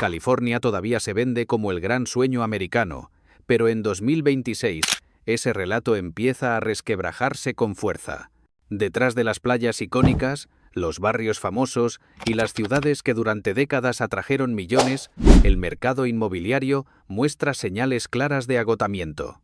California todavía se vende como el gran sueño americano, pero en 2026 ese relato empieza a resquebrajarse con fuerza. Detrás de las playas icónicas, los barrios famosos y las ciudades que durante décadas atrajeron millones, el mercado inmobiliario muestra señales claras de agotamiento.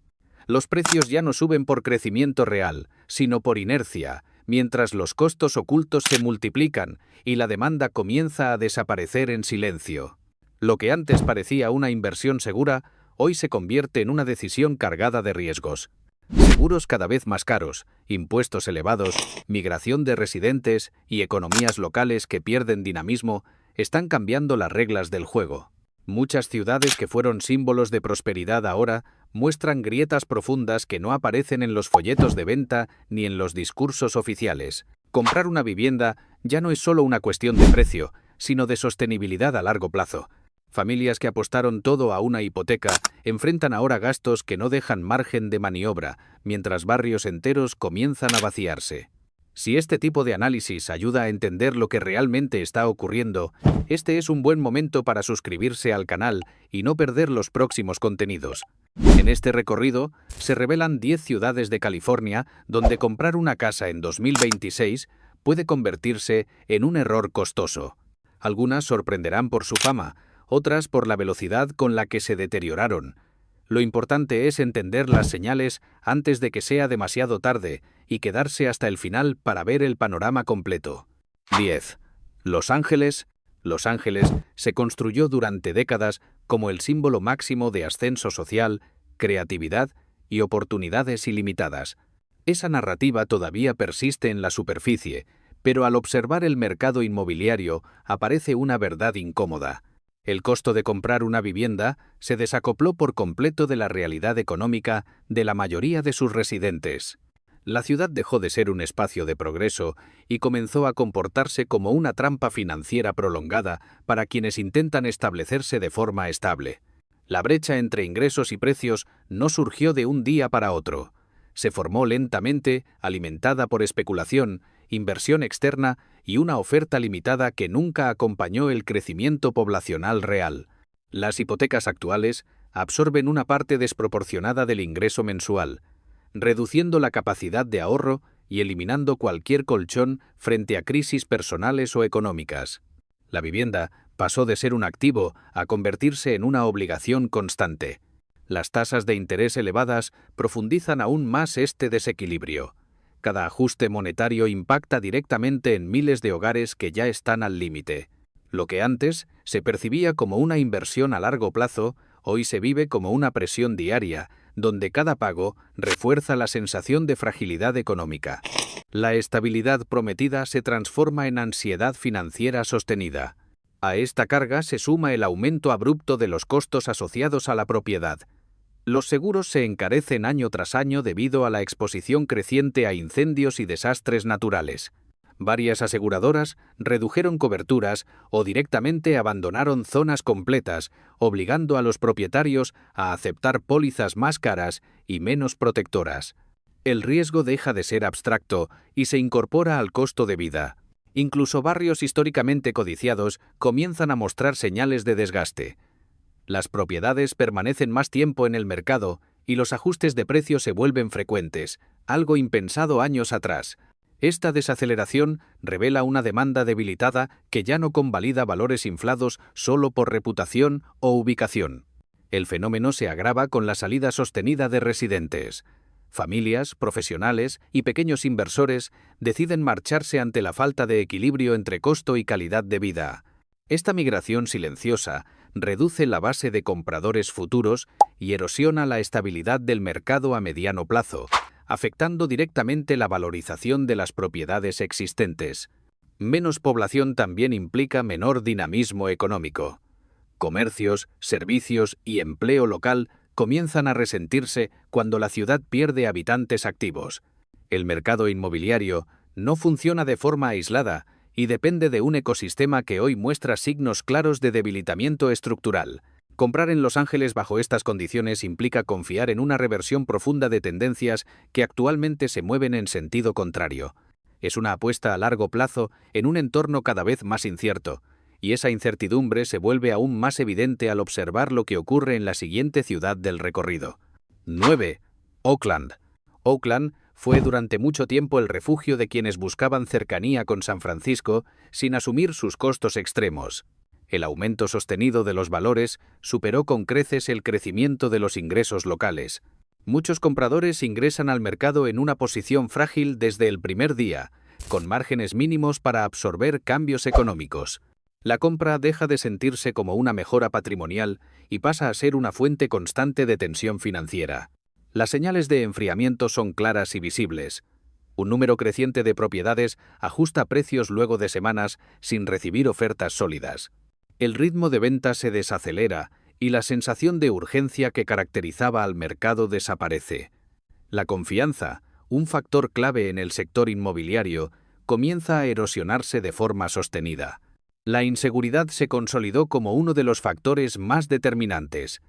Los precios ya no suben por crecimiento real, sino por inercia, mientras los costos ocultos se multiplican y la demanda comienza a desaparecer en silencio. Lo que antes parecía una inversión segura, hoy se convierte en una decisión cargada de riesgos. Seguros cada vez más caros, impuestos elevados, migración de residentes y economías locales que pierden dinamismo están cambiando las reglas del juego. Muchas ciudades que fueron símbolos de prosperidad ahora muestran grietas profundas que no aparecen en los folletos de venta ni en los discursos oficiales. Comprar una vivienda ya no es solo una cuestión de precio, sino de sostenibilidad a largo plazo. Familias que apostaron todo a una hipoteca enfrentan ahora gastos que no dejan margen de maniobra, mientras barrios enteros comienzan a vaciarse. Si este tipo de análisis ayuda a entender lo que realmente está ocurriendo, este es un buen momento para suscribirse al canal y no perder los próximos contenidos. En este recorrido se revelan 10 ciudades de California donde comprar una casa en 2026 puede convertirse en un error costoso. Algunas sorprenderán por su fama, otras por la velocidad con la que se deterioraron. Lo importante es entender las señales antes de que sea demasiado tarde y quedarse hasta el final para ver el panorama completo. 10. Los Ángeles. Los Ángeles se construyó durante décadas como el símbolo máximo de ascenso social, creatividad y oportunidades ilimitadas. Esa narrativa todavía persiste en la superficie, pero al observar el mercado inmobiliario aparece una verdad incómoda. El costo de comprar una vivienda se desacopló por completo de la realidad económica de la mayoría de sus residentes. La ciudad dejó de ser un espacio de progreso y comenzó a comportarse como una trampa financiera prolongada para quienes intentan establecerse de forma estable. La brecha entre ingresos y precios no surgió de un día para otro. Se formó lentamente, alimentada por especulación, inversión externa y una oferta limitada que nunca acompañó el crecimiento poblacional real. Las hipotecas actuales absorben una parte desproporcionada del ingreso mensual, reduciendo la capacidad de ahorro y eliminando cualquier colchón frente a crisis personales o económicas. La vivienda pasó de ser un activo a convertirse en una obligación constante. Las tasas de interés elevadas profundizan aún más este desequilibrio. Cada ajuste monetario impacta directamente en miles de hogares que ya están al límite. Lo que antes se percibía como una inversión a largo plazo, hoy se vive como una presión diaria, donde cada pago refuerza la sensación de fragilidad económica. La estabilidad prometida se transforma en ansiedad financiera sostenida. A esta carga se suma el aumento abrupto de los costos asociados a la propiedad. Los seguros se encarecen año tras año debido a la exposición creciente a incendios y desastres naturales. Varias aseguradoras redujeron coberturas o directamente abandonaron zonas completas, obligando a los propietarios a aceptar pólizas más caras y menos protectoras. El riesgo deja de ser abstracto y se incorpora al costo de vida. Incluso barrios históricamente codiciados comienzan a mostrar señales de desgaste. Las propiedades permanecen más tiempo en el mercado y los ajustes de precio se vuelven frecuentes, algo impensado años atrás. Esta desaceleración revela una demanda debilitada que ya no convalida valores inflados solo por reputación o ubicación. El fenómeno se agrava con la salida sostenida de residentes. Familias, profesionales y pequeños inversores deciden marcharse ante la falta de equilibrio entre costo y calidad de vida. Esta migración silenciosa reduce la base de compradores futuros y erosiona la estabilidad del mercado a mediano plazo, afectando directamente la valorización de las propiedades existentes. Menos población también implica menor dinamismo económico. Comercios, servicios y empleo local comienzan a resentirse cuando la ciudad pierde habitantes activos. El mercado inmobiliario no funciona de forma aislada y depende de un ecosistema que hoy muestra signos claros de debilitamiento estructural. Comprar en Los Ángeles bajo estas condiciones implica confiar en una reversión profunda de tendencias que actualmente se mueven en sentido contrario. Es una apuesta a largo plazo en un entorno cada vez más incierto, y esa incertidumbre se vuelve aún más evidente al observar lo que ocurre en la siguiente ciudad del recorrido. 9. Oakland. Oakland fue durante mucho tiempo el refugio de quienes buscaban cercanía con San Francisco sin asumir sus costos extremos. El aumento sostenido de los valores superó con creces el crecimiento de los ingresos locales. Muchos compradores ingresan al mercado en una posición frágil desde el primer día, con márgenes mínimos para absorber cambios económicos. La compra deja de sentirse como una mejora patrimonial y pasa a ser una fuente constante de tensión financiera. Las señales de enfriamiento son claras y visibles. Un número creciente de propiedades ajusta precios luego de semanas sin recibir ofertas sólidas. El ritmo de venta se desacelera y la sensación de urgencia que caracterizaba al mercado desaparece. La confianza, un factor clave en el sector inmobiliario, comienza a erosionarse de forma sostenida. La inseguridad se consolidó como uno de los factores más determinantes.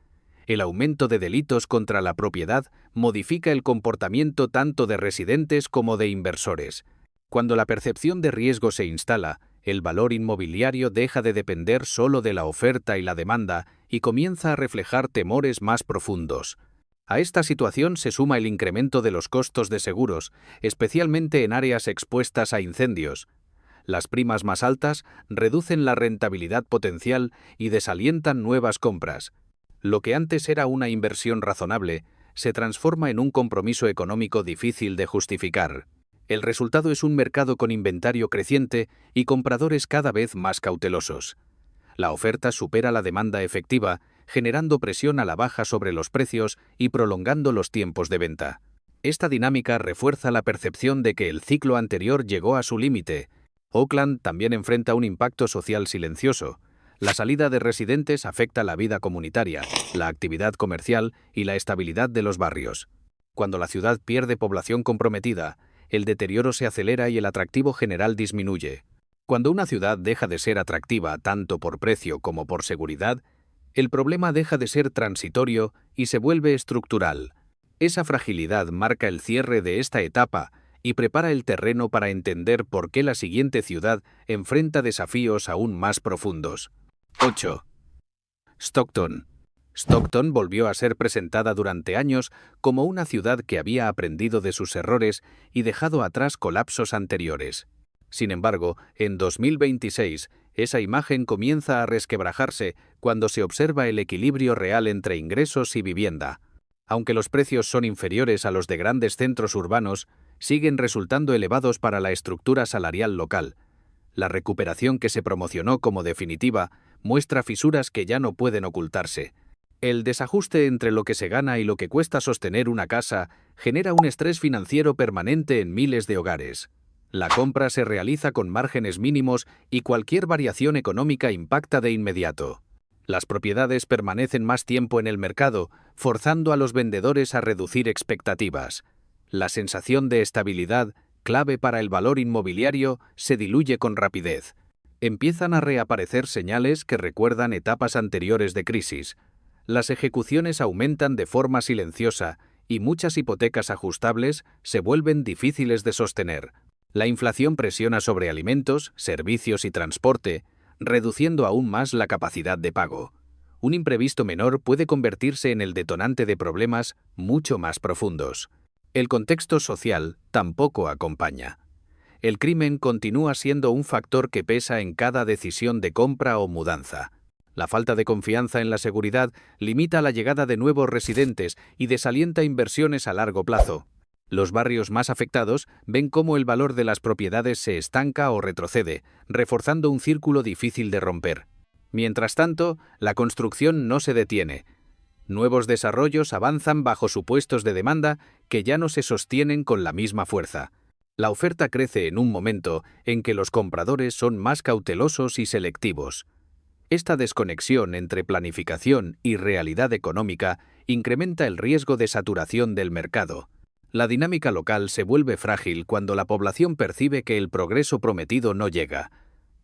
El aumento de delitos contra la propiedad modifica el comportamiento tanto de residentes como de inversores. Cuando la percepción de riesgo se instala, el valor inmobiliario deja de depender solo de la oferta y la demanda y comienza a reflejar temores más profundos. A esta situación se suma el incremento de los costos de seguros, especialmente en áreas expuestas a incendios. Las primas más altas reducen la rentabilidad potencial y desalientan nuevas compras. Lo que antes era una inversión razonable, se transforma en un compromiso económico difícil de justificar. El resultado es un mercado con inventario creciente y compradores cada vez más cautelosos. La oferta supera la demanda efectiva, generando presión a la baja sobre los precios y prolongando los tiempos de venta. Esta dinámica refuerza la percepción de que el ciclo anterior llegó a su límite. Oakland también enfrenta un impacto social silencioso. La salida de residentes afecta la vida comunitaria, la actividad comercial y la estabilidad de los barrios. Cuando la ciudad pierde población comprometida, el deterioro se acelera y el atractivo general disminuye. Cuando una ciudad deja de ser atractiva tanto por precio como por seguridad, el problema deja de ser transitorio y se vuelve estructural. Esa fragilidad marca el cierre de esta etapa y prepara el terreno para entender por qué la siguiente ciudad enfrenta desafíos aún más profundos. 8. Stockton. Stockton volvió a ser presentada durante años como una ciudad que había aprendido de sus errores y dejado atrás colapsos anteriores. Sin embargo, en 2026, esa imagen comienza a resquebrajarse cuando se observa el equilibrio real entre ingresos y vivienda. Aunque los precios son inferiores a los de grandes centros urbanos, siguen resultando elevados para la estructura salarial local. La recuperación que se promocionó como definitiva muestra fisuras que ya no pueden ocultarse. El desajuste entre lo que se gana y lo que cuesta sostener una casa genera un estrés financiero permanente en miles de hogares. La compra se realiza con márgenes mínimos y cualquier variación económica impacta de inmediato. Las propiedades permanecen más tiempo en el mercado, forzando a los vendedores a reducir expectativas. La sensación de estabilidad, clave para el valor inmobiliario, se diluye con rapidez. Empiezan a reaparecer señales que recuerdan etapas anteriores de crisis. Las ejecuciones aumentan de forma silenciosa y muchas hipotecas ajustables se vuelven difíciles de sostener. La inflación presiona sobre alimentos, servicios y transporte, reduciendo aún más la capacidad de pago. Un imprevisto menor puede convertirse en el detonante de problemas mucho más profundos. El contexto social tampoco acompaña. El crimen continúa siendo un factor que pesa en cada decisión de compra o mudanza. La falta de confianza en la seguridad limita la llegada de nuevos residentes y desalienta inversiones a largo plazo. Los barrios más afectados ven cómo el valor de las propiedades se estanca o retrocede, reforzando un círculo difícil de romper. Mientras tanto, la construcción no se detiene. Nuevos desarrollos avanzan bajo supuestos de demanda que ya no se sostienen con la misma fuerza. La oferta crece en un momento en que los compradores son más cautelosos y selectivos. Esta desconexión entre planificación y realidad económica incrementa el riesgo de saturación del mercado. La dinámica local se vuelve frágil cuando la población percibe que el progreso prometido no llega.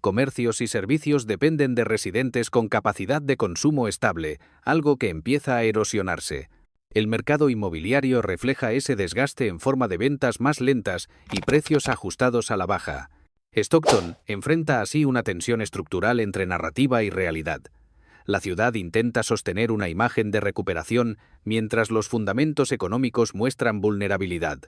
Comercios y servicios dependen de residentes con capacidad de consumo estable, algo que empieza a erosionarse. El mercado inmobiliario refleja ese desgaste en forma de ventas más lentas y precios ajustados a la baja. Stockton enfrenta así una tensión estructural entre narrativa y realidad. La ciudad intenta sostener una imagen de recuperación mientras los fundamentos económicos muestran vulnerabilidad.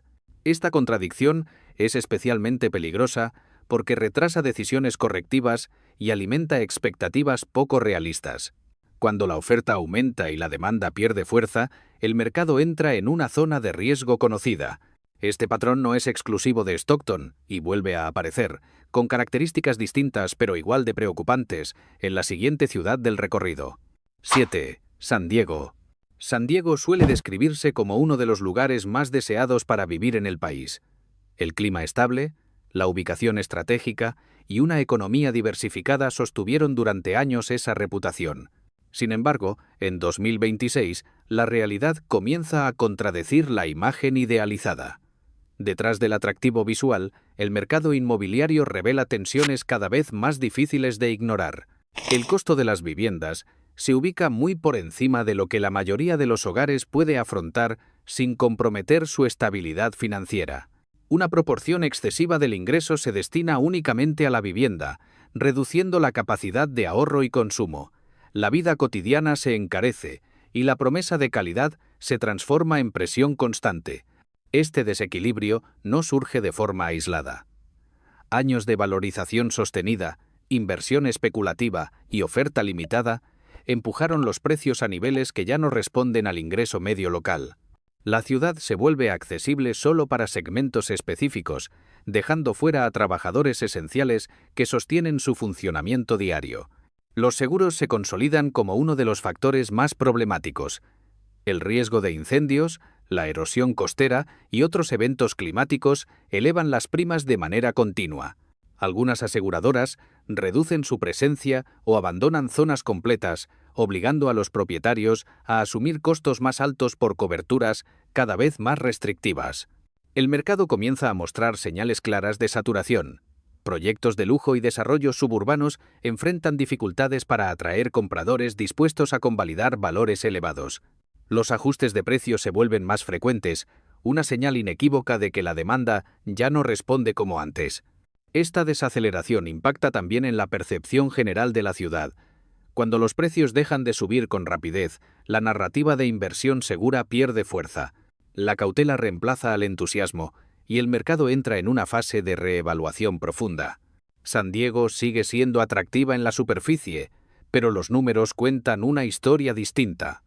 Esta contradicción es especialmente peligrosa porque retrasa decisiones correctivas y alimenta expectativas poco realistas. Cuando la oferta aumenta y la demanda pierde fuerza, el mercado entra en una zona de riesgo conocida. Este patrón no es exclusivo de Stockton y vuelve a aparecer, con características distintas pero igual de preocupantes, en la siguiente ciudad del recorrido. 7. San Diego. San Diego suele describirse como uno de los lugares más deseados para vivir en el país. El clima estable, la ubicación estratégica y una economía diversificada sostuvieron durante años esa reputación. Sin embargo, en 2026, la realidad comienza a contradecir la imagen idealizada. Detrás del atractivo visual, el mercado inmobiliario revela tensiones cada vez más difíciles de ignorar. El costo de las viviendas se ubica muy por encima de lo que la mayoría de los hogares puede afrontar sin comprometer su estabilidad financiera. Una proporción excesiva del ingreso se destina únicamente a la vivienda, reduciendo la capacidad de ahorro y consumo. La vida cotidiana se encarece y la promesa de calidad se transforma en presión constante. Este desequilibrio no surge de forma aislada. Años de valorización sostenida, inversión especulativa y oferta limitada empujaron los precios a niveles que ya no responden al ingreso medio local. La ciudad se vuelve accesible solo para segmentos específicos, dejando fuera a trabajadores esenciales que sostienen su funcionamiento diario. Los seguros se consolidan como uno de los factores más problemáticos. El riesgo de incendios, la erosión costera y otros eventos climáticos elevan las primas de manera continua. Algunas aseguradoras reducen su presencia o abandonan zonas completas, obligando a los propietarios a asumir costos más altos por coberturas cada vez más restrictivas. El mercado comienza a mostrar señales claras de saturación. Proyectos de lujo y desarrollos suburbanos enfrentan dificultades para atraer compradores dispuestos a convalidar valores elevados. Los ajustes de precios se vuelven más frecuentes, una señal inequívoca de que la demanda ya no responde como antes. Esta desaceleración impacta también en la percepción general de la ciudad. Cuando los precios dejan de subir con rapidez, la narrativa de inversión segura pierde fuerza. La cautela reemplaza al entusiasmo y el mercado entra en una fase de reevaluación profunda. San Diego sigue siendo atractiva en la superficie, pero los números cuentan una historia distinta.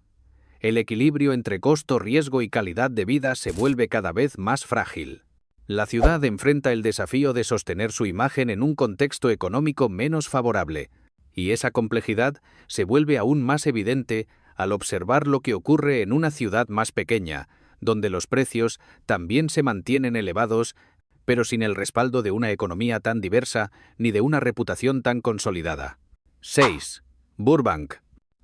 El equilibrio entre costo, riesgo y calidad de vida se vuelve cada vez más frágil. La ciudad enfrenta el desafío de sostener su imagen en un contexto económico menos favorable, y esa complejidad se vuelve aún más evidente al observar lo que ocurre en una ciudad más pequeña, donde los precios también se mantienen elevados, pero sin el respaldo de una economía tan diversa ni de una reputación tan consolidada. 6. Burbank.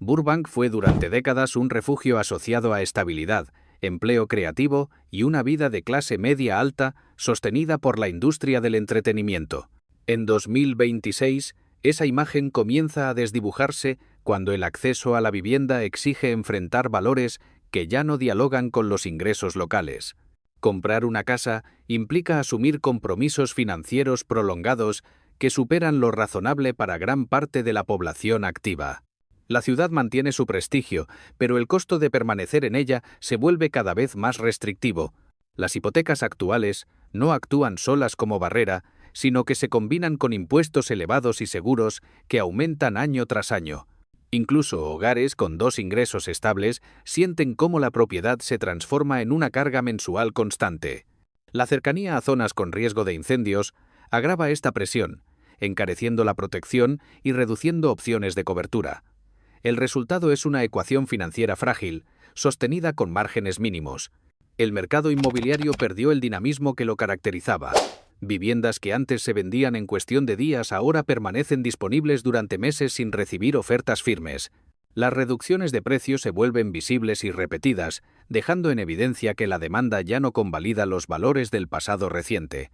Burbank fue durante décadas un refugio asociado a estabilidad, empleo creativo y una vida de clase media alta sostenida por la industria del entretenimiento. En 2026, esa imagen comienza a desdibujarse cuando el acceso a la vivienda exige enfrentar valores que ya no dialogan con los ingresos locales. Comprar una casa implica asumir compromisos financieros prolongados que superan lo razonable para gran parte de la población activa. La ciudad mantiene su prestigio, pero el costo de permanecer en ella se vuelve cada vez más restrictivo. Las hipotecas actuales no actúan solas como barrera, sino que se combinan con impuestos elevados y seguros que aumentan año tras año. Incluso hogares con dos ingresos estables sienten cómo la propiedad se transforma en una carga mensual constante. La cercanía a zonas con riesgo de incendios agrava esta presión, encareciendo la protección y reduciendo opciones de cobertura. El resultado es una ecuación financiera frágil, sostenida con márgenes mínimos. El mercado inmobiliario perdió el dinamismo que lo caracterizaba. Viviendas que antes se vendían en cuestión de días ahora permanecen disponibles durante meses sin recibir ofertas firmes. Las reducciones de precios se vuelven visibles y repetidas, dejando en evidencia que la demanda ya no convalida los valores del pasado reciente.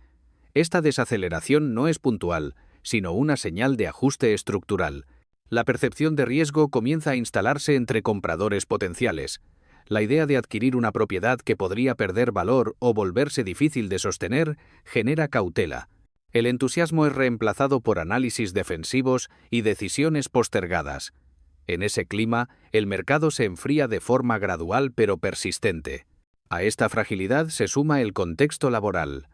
Esta desaceleración no es puntual, sino una señal de ajuste estructural. La percepción de riesgo comienza a instalarse entre compradores potenciales. La idea de adquirir una propiedad que podría perder valor o volverse difícil de sostener genera cautela. El entusiasmo es reemplazado por análisis defensivos y decisiones postergadas. En ese clima, el mercado se enfría de forma gradual pero persistente. A esta fragilidad se suma el contexto laboral.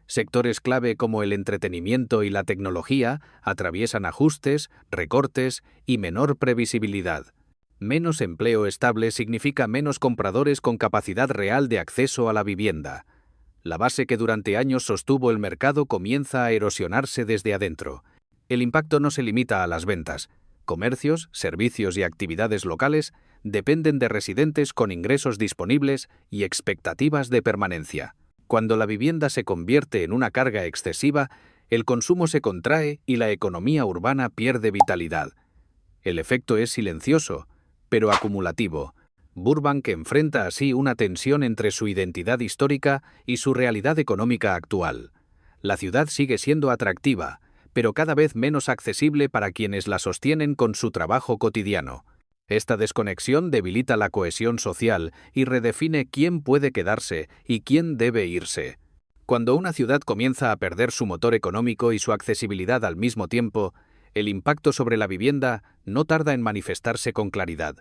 Sectores clave como el entretenimiento y la tecnología atraviesan ajustes, recortes y menor previsibilidad. Menos empleo estable significa menos compradores con capacidad real de acceso a la vivienda. La base que durante años sostuvo el mercado comienza a erosionarse desde adentro. El impacto no se limita a las ventas. Comercios, servicios y actividades locales dependen de residentes con ingresos disponibles y expectativas de permanencia. Cuando la vivienda se convierte en una carga excesiva, el consumo se contrae y la economía urbana pierde vitalidad. El efecto es silencioso, pero acumulativo. Burbank enfrenta así una tensión entre su identidad histórica y su realidad económica actual. La ciudad sigue siendo atractiva, pero cada vez menos accesible para quienes la sostienen con su trabajo cotidiano. Esta desconexión debilita la cohesión social y redefine quién puede quedarse y quién debe irse. Cuando una ciudad comienza a perder su motor económico y su accesibilidad al mismo tiempo, el impacto sobre la vivienda no tarda en manifestarse con claridad.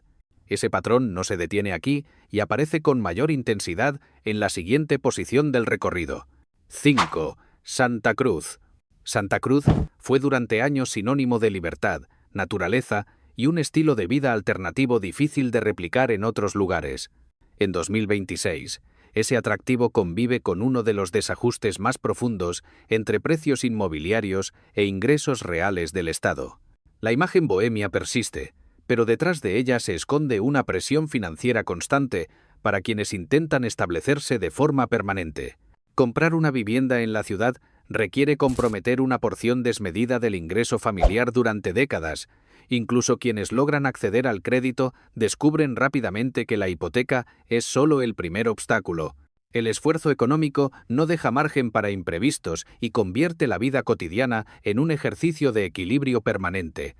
Ese patrón no se detiene aquí y aparece con mayor intensidad en la siguiente posición del recorrido. 5. Santa Cruz. Santa Cruz fue durante años sinónimo de libertad, naturaleza y un estilo de vida alternativo difícil de replicar en otros lugares. En 2026, ese atractivo convive con uno de los desajustes más profundos entre precios inmobiliarios e ingresos reales del Estado. La imagen bohemia persiste, pero detrás de ella se esconde una presión financiera constante para quienes intentan establecerse de forma permanente. Comprar una vivienda en la ciudad requiere comprometer una porción desmedida del ingreso familiar durante décadas. Incluso quienes logran acceder al crédito descubren rápidamente que la hipoteca es solo el primer obstáculo. El esfuerzo económico no deja margen para imprevistos y convierte la vida cotidiana en un ejercicio de equilibrio permanente.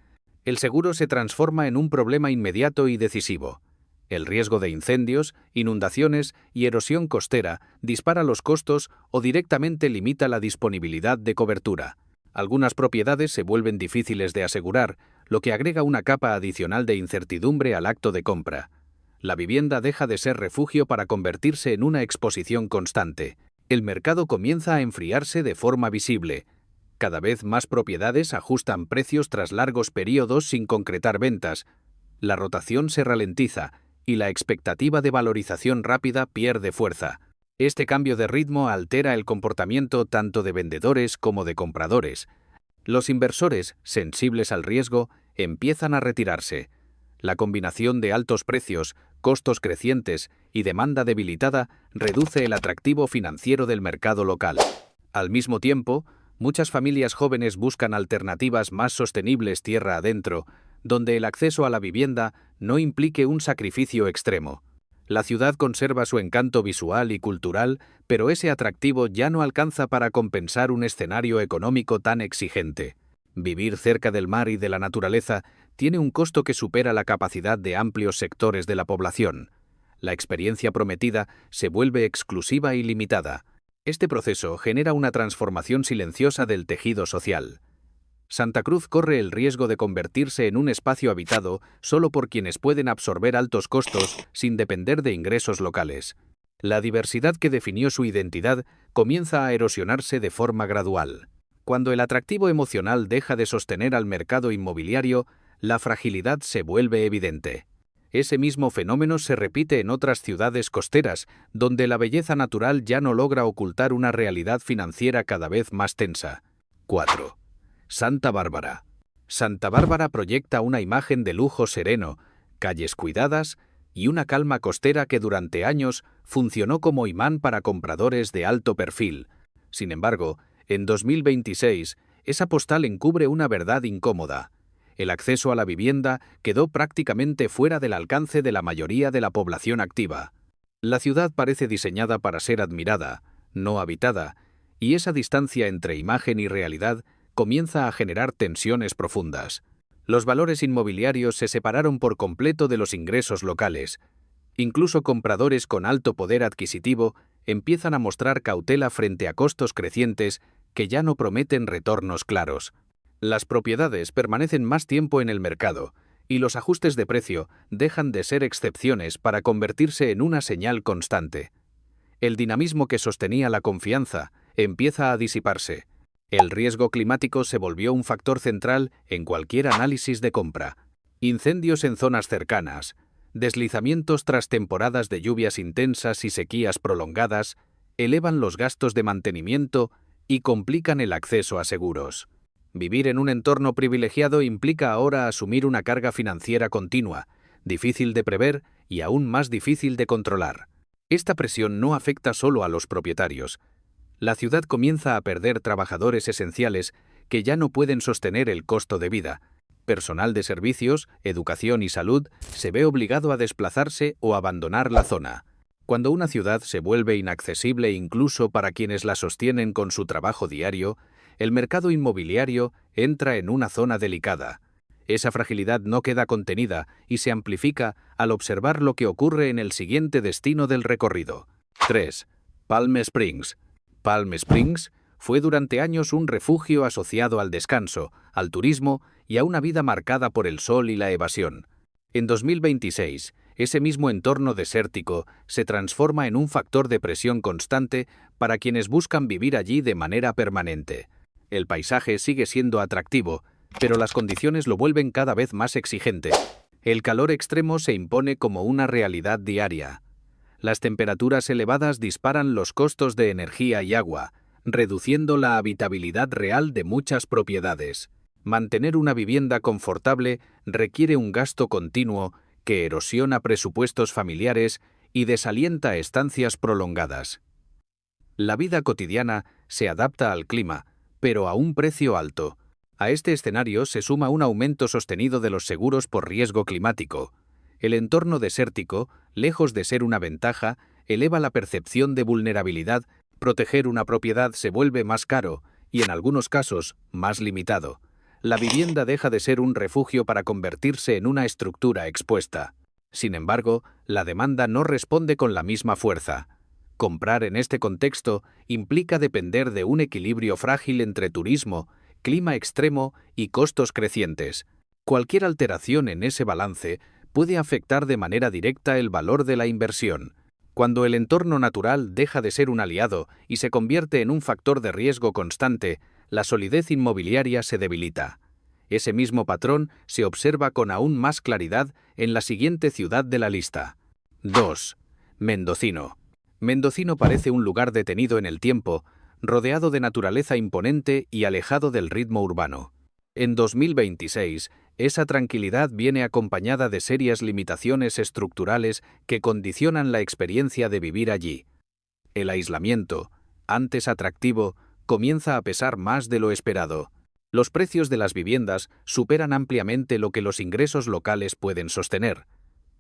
El seguro se transforma en un problema inmediato y decisivo. El riesgo de incendios, inundaciones y erosión costera dispara los costos o directamente limita la disponibilidad de cobertura. Algunas propiedades se vuelven difíciles de asegurar, lo que agrega una capa adicional de incertidumbre al acto de compra. La vivienda deja de ser refugio para convertirse en una exposición constante. El mercado comienza a enfriarse de forma visible. Cada vez más propiedades ajustan precios tras largos periodos sin concretar ventas. La rotación se ralentiza y la expectativa de valorización rápida pierde fuerza. Este cambio de ritmo altera el comportamiento tanto de vendedores como de compradores. Los inversores, sensibles al riesgo, empiezan a retirarse. La combinación de altos precios, costos crecientes y demanda debilitada reduce el atractivo financiero del mercado local. Al mismo tiempo, muchas familias jóvenes buscan alternativas más sostenibles tierra adentro, donde el acceso a la vivienda no implique un sacrificio extremo. La ciudad conserva su encanto visual y cultural, pero ese atractivo ya no alcanza para compensar un escenario económico tan exigente. Vivir cerca del mar y de la naturaleza tiene un costo que supera la capacidad de amplios sectores de la población. La experiencia prometida se vuelve exclusiva y limitada. Este proceso genera una transformación silenciosa del tejido social. Santa Cruz corre el riesgo de convertirse en un espacio habitado solo por quienes pueden absorber altos costos sin depender de ingresos locales. La diversidad que definió su identidad comienza a erosionarse de forma gradual. Cuando el atractivo emocional deja de sostener al mercado inmobiliario, la fragilidad se vuelve evidente. Ese mismo fenómeno se repite en otras ciudades costeras, donde la belleza natural ya no logra ocultar una realidad financiera cada vez más tensa. 4. Santa Bárbara. Santa Bárbara proyecta una imagen de lujo sereno, calles cuidadas y una calma costera que durante años funcionó como imán para compradores de alto perfil. Sin embargo, en 2026, esa postal encubre una verdad incómoda. El acceso a la vivienda quedó prácticamente fuera del alcance de la mayoría de la población activa. La ciudad parece diseñada para ser admirada, no habitada, y esa distancia entre imagen y realidad comienza a generar tensiones profundas. Los valores inmobiliarios se separaron por completo de los ingresos locales. Incluso compradores con alto poder adquisitivo empiezan a mostrar cautela frente a costos crecientes que ya no prometen retornos claros. Las propiedades permanecen más tiempo en el mercado, y los ajustes de precio dejan de ser excepciones para convertirse en una señal constante. El dinamismo que sostenía la confianza empieza a disiparse. El riesgo climático se volvió un factor central en cualquier análisis de compra. Incendios en zonas cercanas, deslizamientos tras temporadas de lluvias intensas y sequías prolongadas, elevan los gastos de mantenimiento y complican el acceso a seguros. Vivir en un entorno privilegiado implica ahora asumir una carga financiera continua, difícil de prever y aún más difícil de controlar. Esta presión no afecta solo a los propietarios. La ciudad comienza a perder trabajadores esenciales que ya no pueden sostener el costo de vida. Personal de servicios, educación y salud se ve obligado a desplazarse o abandonar la zona. Cuando una ciudad se vuelve inaccesible incluso para quienes la sostienen con su trabajo diario, el mercado inmobiliario entra en una zona delicada. Esa fragilidad no queda contenida y se amplifica al observar lo que ocurre en el siguiente destino del recorrido. 3. Palm Springs. Palm Springs fue durante años un refugio asociado al descanso, al turismo y a una vida marcada por el sol y la evasión. En 2026, ese mismo entorno desértico se transforma en un factor de presión constante para quienes buscan vivir allí de manera permanente. El paisaje sigue siendo atractivo, pero las condiciones lo vuelven cada vez más exigente. El calor extremo se impone como una realidad diaria. Las temperaturas elevadas disparan los costos de energía y agua, reduciendo la habitabilidad real de muchas propiedades. Mantener una vivienda confortable requiere un gasto continuo que erosiona presupuestos familiares y desalienta estancias prolongadas. La vida cotidiana se adapta al clima, pero a un precio alto. A este escenario se suma un aumento sostenido de los seguros por riesgo climático. El entorno desértico, lejos de ser una ventaja, eleva la percepción de vulnerabilidad. Proteger una propiedad se vuelve más caro y, en algunos casos, más limitado. La vivienda deja de ser un refugio para convertirse en una estructura expuesta. Sin embargo, la demanda no responde con la misma fuerza. Comprar en este contexto implica depender de un equilibrio frágil entre turismo, clima extremo y costos crecientes. Cualquier alteración en ese balance puede afectar de manera directa el valor de la inversión. Cuando el entorno natural deja de ser un aliado y se convierte en un factor de riesgo constante, la solidez inmobiliaria se debilita. Ese mismo patrón se observa con aún más claridad en la siguiente ciudad de la lista. 2. Mendocino. Mendocino parece un lugar detenido en el tiempo, rodeado de naturaleza imponente y alejado del ritmo urbano. En 2026, esa tranquilidad viene acompañada de serias limitaciones estructurales que condicionan la experiencia de vivir allí. El aislamiento, antes atractivo, comienza a pesar más de lo esperado. Los precios de las viviendas superan ampliamente lo que los ingresos locales pueden sostener.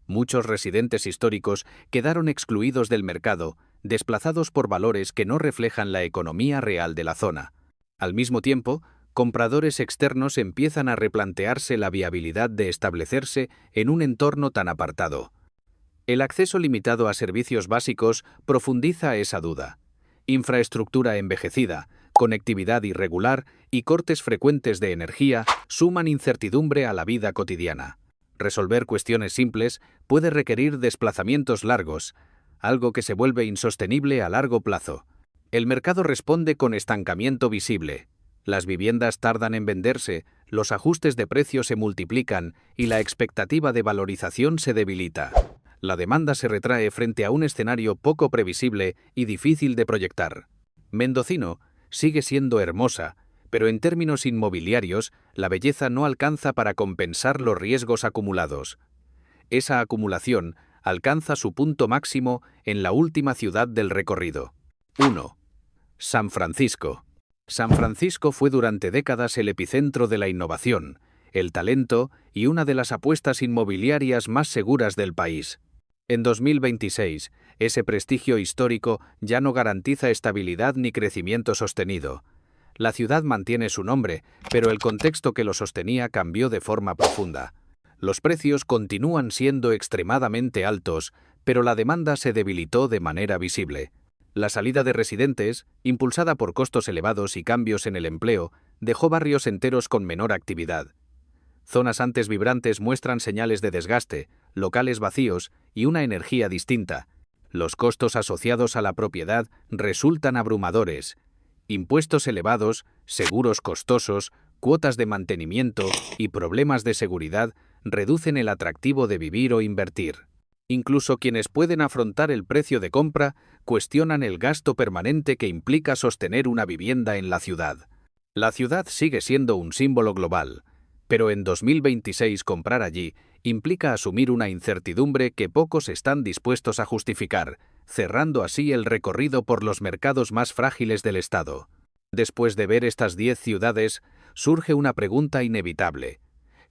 Muchos residentes históricos quedaron excluidos del mercado, desplazados por valores que no reflejan la economía real de la zona. Al mismo tiempo, compradores externos empiezan a replantearse la viabilidad de establecerse en un entorno tan apartado. El acceso limitado a servicios básicos profundiza esa duda. Infraestructura envejecida, conectividad irregular y cortes frecuentes de energía suman incertidumbre a la vida cotidiana. Resolver cuestiones simples puede requerir desplazamientos largos, algo que se vuelve insostenible a largo plazo. El mercado responde con estancamiento visible. Las viviendas tardan en venderse, los ajustes de precio se multiplican y la expectativa de valorización se debilita. La demanda se retrae frente a un escenario poco previsible y difícil de proyectar. Mendocino sigue siendo hermosa, pero en términos inmobiliarios, la belleza no alcanza para compensar los riesgos acumulados. Esa acumulación alcanza su punto máximo en la última ciudad del recorrido. 1. San Francisco. San Francisco fue durante décadas el epicentro de la innovación, el talento y una de las apuestas inmobiliarias más seguras del país. En 2026, ese prestigio histórico ya no garantiza estabilidad ni crecimiento sostenido. La ciudad mantiene su nombre, pero el contexto que lo sostenía cambió de forma profunda. Los precios continúan siendo extremadamente altos, pero la demanda se debilitó de manera visible. La salida de residentes, impulsada por costos elevados y cambios en el empleo, dejó barrios enteros con menor actividad. Zonas antes vibrantes muestran señales de desgaste, locales vacíos y una energía distinta. Los costos asociados a la propiedad resultan abrumadores. Impuestos elevados, seguros costosos, cuotas de mantenimiento y problemas de seguridad reducen el atractivo de vivir o invertir. Incluso quienes pueden afrontar el precio de compra cuestionan el gasto permanente que implica sostener una vivienda en la ciudad. La ciudad sigue siendo un símbolo global, pero en 2026 comprar allí implica asumir una incertidumbre que pocos están dispuestos a justificar, cerrando así el recorrido por los mercados más frágiles del estado. Después de ver estas 10 ciudades, surge una pregunta inevitable.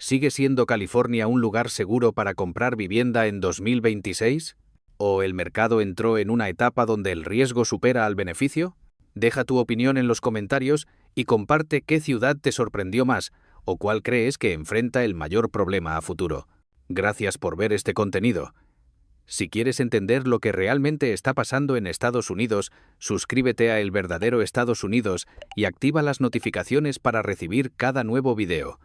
¿Sigue siendo California un lugar seguro para comprar vivienda en 2026? ¿O el mercado entró en una etapa donde el riesgo supera al beneficio? Deja tu opinión en los comentarios y comparte qué ciudad te sorprendió más o cuál crees que enfrenta el mayor problema a futuro. Gracias por ver este contenido. Si quieres entender lo que realmente está pasando en Estados Unidos, suscríbete a El Verdadero Estados Unidos y activa las notificaciones para recibir cada nuevo video.